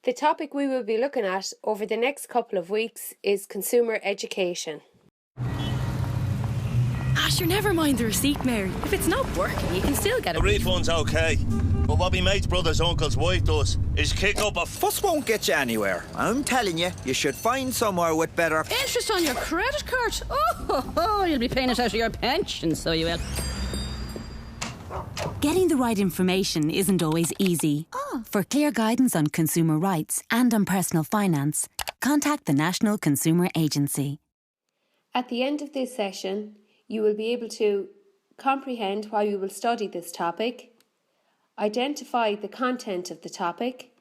The topic we will be looking at over the next couple of weeks is consumer education. Sure, never mind the receipt, Mary. If it's not working, you can still get a refund's okay. But what me mate's brother's uncle's wife does is kick up a fuss won't get you anywhere. I'm telling you, you should find somewhere with better interest on your credit card. Oh, you'll be paying it out of your pension, so you will. Getting the right information isn't always easy. For clear guidance on consumer rights and on personal finance, contact the National Consumer Agency. At the end of this session, you will be able to comprehend why we will study this topic, identify the content of the topic,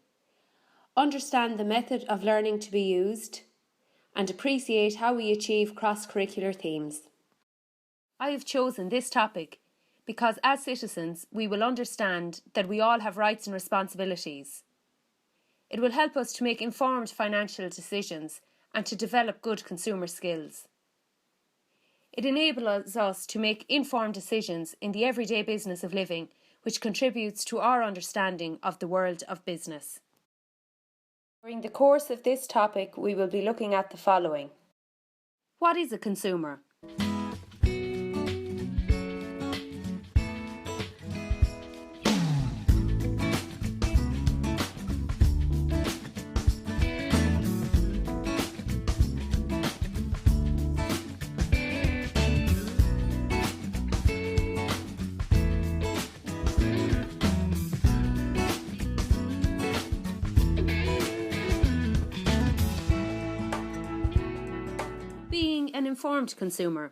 understand the method of learning to be used, and appreciate how we achieve cross-curricular themes. I have chosen this topic because as citizens we will understand that we all have rights and responsibilities. It will help us to make informed financial decisions and to develop good consumer skills. It enables us to make informed decisions in the everyday business of living, which contributes to our understanding of the world of business. During the course of this topic, we will be looking at the following. What is a consumer? Being an informed consumer.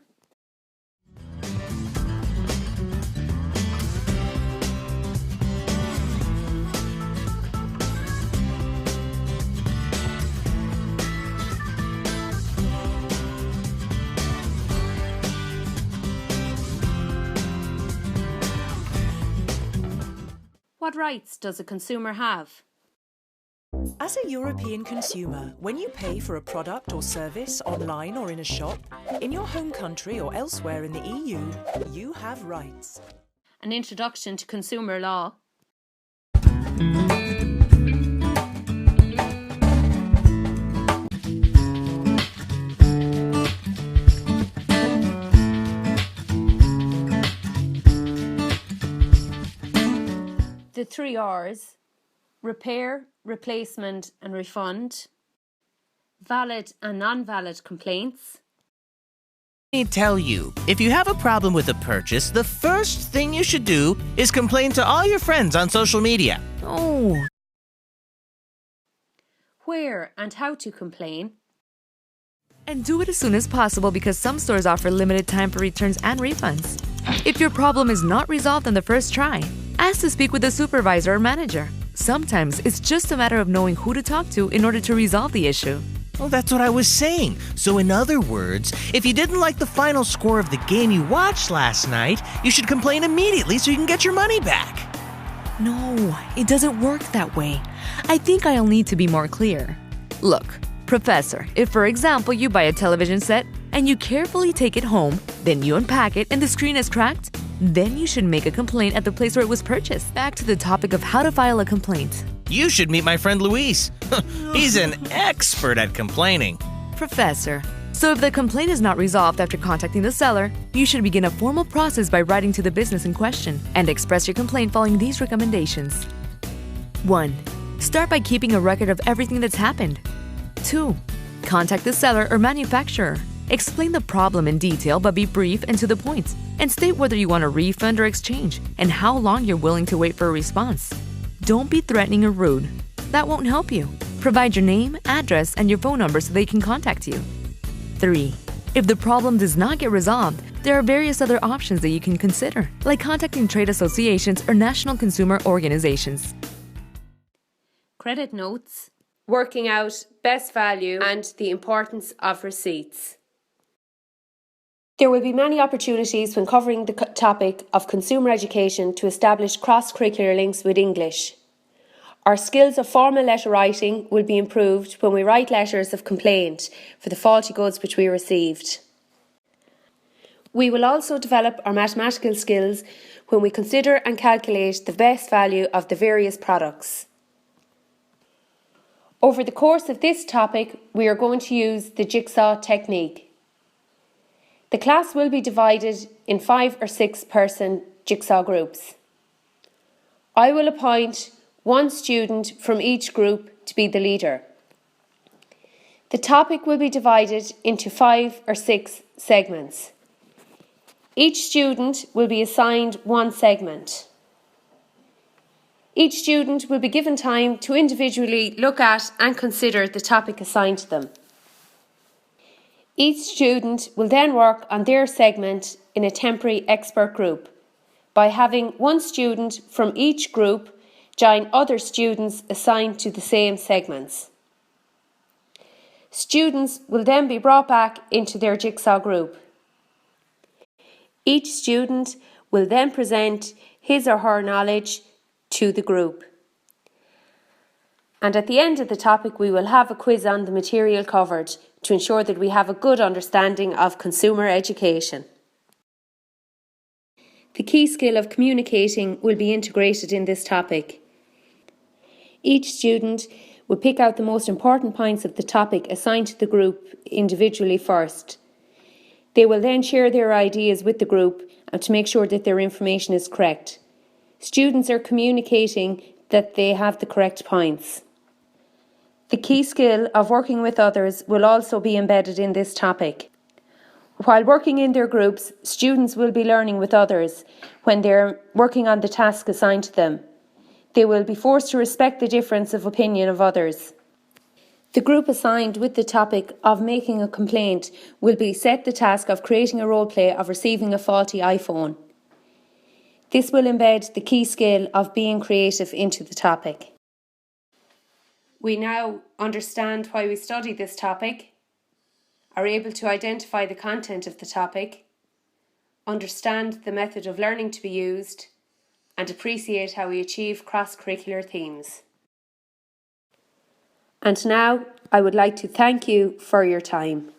What rights does a consumer have? As a European consumer, when you pay for a product or service online or in a shop, in your home country or elsewhere in the EU, you have rights. An introduction to consumer law. The 3 R's: repair, replacement and refund, valid and non-valid complaints. Let me tell you, if you have a problem with a purchase, the first thing you should do is complain to all your friends on social media. Oh. Where and how to complain. And do it as soon as possible because some stores offer limited time for returns and refunds. If your problem is not resolved on the first try, ask to speak with a supervisor or manager. Sometimes it's just a matter of knowing who to talk to in order to resolve the issue. Well, that's what I was saying. So in other words, if you didn't like the final score of the game you watched last night, you should complain immediately so you can get your money back. No, it doesn't work that way. I think I'll need to be more clear. Look, Professor, if for example you buy a television set and you carefully take it home, then you unpack it and the screen is cracked, then you should make a complaint at the place where it was purchased. Back to the topic of how to file a complaint. You should meet my friend Luis. He's an expert at complaining. Professor, so if the complaint is not resolved after contacting the seller, you should begin a formal process by writing to the business in question and express your complaint following these recommendations. 1. Start by keeping a record of everything that's happened. 2. Contact the seller or manufacturer. Explain the problem in detail but be brief and to the point, and state whether you want a refund or exchange and how long you're willing to wait for a response. Don't be threatening or rude. That won't help you. Provide your name, address, and your phone number so they can contact you. 3. If the problem does not get resolved, there are various other options that you can consider, like contacting trade associations or national consumer organizations. Credit notes, working out best value, and the importance of receipts. There will be many opportunities when covering the topic of consumer education to establish cross-curricular links with English. Our skills of formal letter writing will be improved when we write letters of complaint for the faulty goods which we received. We will also develop our mathematical skills when we consider and calculate the best value of the various products. Over the course of this topic, we are going to use the jigsaw technique. The class will be divided in 5 or 6 person jigsaw groups. I will appoint one student from each group to be the leader. The topic will be divided into 5 or 6 segments. Each student will be assigned one segment. Each student will be given time to individually look at and consider the topic assigned to them. Each student will then work on their segment in a temporary expert group by having one student from each group join other students assigned to the same segments. Students will then be brought back into their jigsaw group. Each student will then present his or her knowledge to the group. And at the end of the topic, we will have a quiz on the material covered to ensure that we have a good understanding of consumer education. The key skill of communicating will be integrated in this topic. Each student will pick out the most important points of the topic assigned to the group individually first. They will then share their ideas with the group and to make sure that their information is correct. Students are communicating that they have the correct points. The key skill of working with others will also be embedded in this topic. While working in their groups, students will be learning with others when they're working on the task assigned to them. They will be forced to respect the difference of opinion of others. The group assigned with the topic of making a complaint will be set the task of creating a role play of receiving a faulty iPhone. This will embed the key skill of being creative into the topic. We now understand why we study this topic, are able to identify the content of the topic, understand the method of learning to be used, and appreciate how we achieve cross-curricular themes. And now I would like to thank you for your time.